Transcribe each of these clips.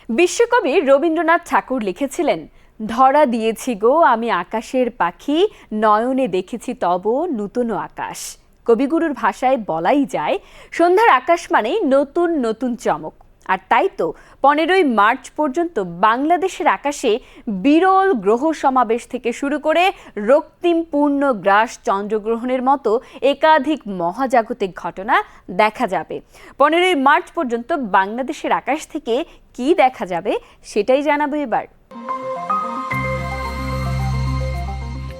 বিশ্বকবি রবীন্দ্রনাথ ঠাকুর লিখেছিলেন, ধরা দিয়েছি গো আমি আকাশের পাখি, নয়নে দেখেছি তব নূতন আকাশ। কবিগুরুর ভাষায় বলাই যায়, সন্ধ্যার আকাশ মানেই নতুন নতুন চমক। আর তাই তো 15ই মার্চ পর্যন্ত বাংলাদেশের আকাশে বিরল গ্রহ সমাবেশ থেকে শুরু করে রক্তিম পূর্ণগ্রাস চন্দ্রগ্রহণের মতো একাধিক মহাজাগতিক ঘটনা দেখা যাবে। 15ই মার্চ পর্যন্ত বাংলাদেশের আকাশ থেকে কি দেখা যাবে সেটাই জানাবো এবার।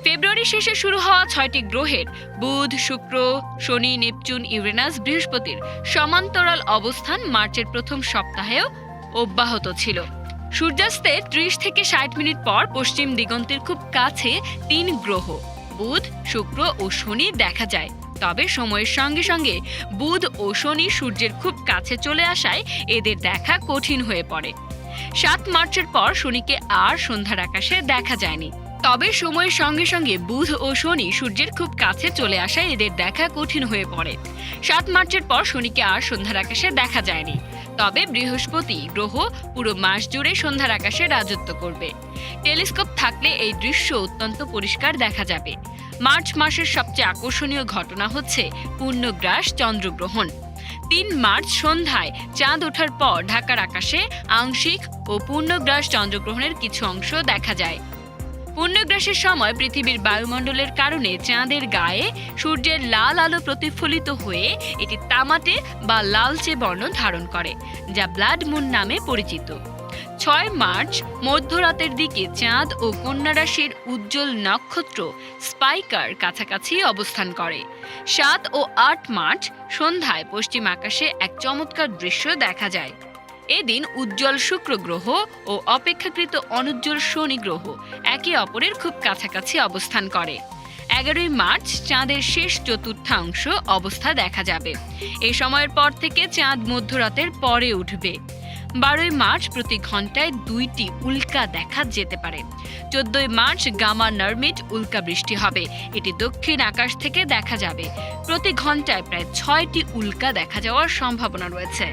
ফেব্রুয়ারি শেষে শুরু হওয়া 6টি গ্রহের বুধ, শুক্র, শনি, নেপচুন, ইউরেনাস, বৃহস্পতির সমান্তরাল অবস্থান মার্চের প্রথম সপ্তাহেও অব্যাহত ছিল। সূর্যাস্তে 30 থেকে 60 মিনিট পর পশ্চিম দিগন্তের খুব কাছে 3 গ্রহ বুধ, শুক্র ও শনি দেখা যায়। তবে সময়ের সঙ্গে সঙ্গে বুধ ও শনি সূর্যের খুব কাছে চলে আসায় এদের দেখা কঠিন হয়ে পড়ে। 7 মার্চের পর শনিকে আর সন্ধ্যার আকাশে দেখা যায়নি। তবে সময়ের সঙ্গে সঙ্গে বুধ ও শনি সূর্যের খুব কাছে চলে আসায় এদের দেখা কঠিন হয়ে পড়ে। 7 মার্চের পর শনিকে আর সন্ধ্যার আকাশে দেখা যায়নি। তবে বৃহস্পতি গ্রহ পুরো মাস জুড়ে সন্ধ্যার আকাশে রাজত্ব করবে। টেলিস্কোপ থাকলে এই দৃশ্য অত্যন্ত পরিষ্কার দেখা যাবে। মার্চ মাসের সবচেয়ে আকর্ষণীয় ঘটনা হচ্ছে পূর্ণগ্রাস চন্দ্রগ্রহণ। 3 মার্চ সন্ধ্যায় চাঁদ ওঠার পর ঢাকার আকাশে আংশিক ও পূর্ণগ্রাস চন্দ্রগ্রহণের কিছু অংশ দেখা যায়। পূর্ণগ্রাসের সময় পৃথিবীর বায়ুমণ্ডলের কারণে চাঁদের গায়ে সূর্যের লাল আলো প্রতিফলিত হয়ে এটি তামাটে বা লালচে বর্ণ ধারণ করে, যা ব্লাড মুন নামে পরিচিত। 6 মার্চ মধ্যরাতের দিকে চাঁদ ও কন্যা রাশির উজ্জ্বল নক্ষত্র স্পাইকার কাছাকাছি অবস্থান করে। 7 ও 8 মার্চ সন্ধ্যায় পশ্চিম আকাশে এক চমৎকার দৃশ্য দেখা যায়। এদিন উজ্জ্বল শুক্র গ্রহ ও অপেক্ষাকৃত অনুজ্জ্বল শনি গ্রহ একে অপরের খুব কাছাকাছি অবস্থান করে। 11ই মার্চ চাঁদের শেষ চতুর্থাংশ অবস্থা দেখা যাবে। এই সময়ের পর থেকে চাঁদ মধ্যরাতের পরে উঠবে। 12ই মার্চ প্রতি ঘন্টায় 2টি উল্কা দেখা যেতে পারে। 14ই মার্চ গামা নার্মিট উল্কা বৃষ্টি হবে। এটি দক্ষিণ আকাশ থেকে দেখা যাবে। প্রতি ঘন্টায় প্রায় 6টি উল্কা দেখা যাওয়ার সম্ভাবনা রয়েছে।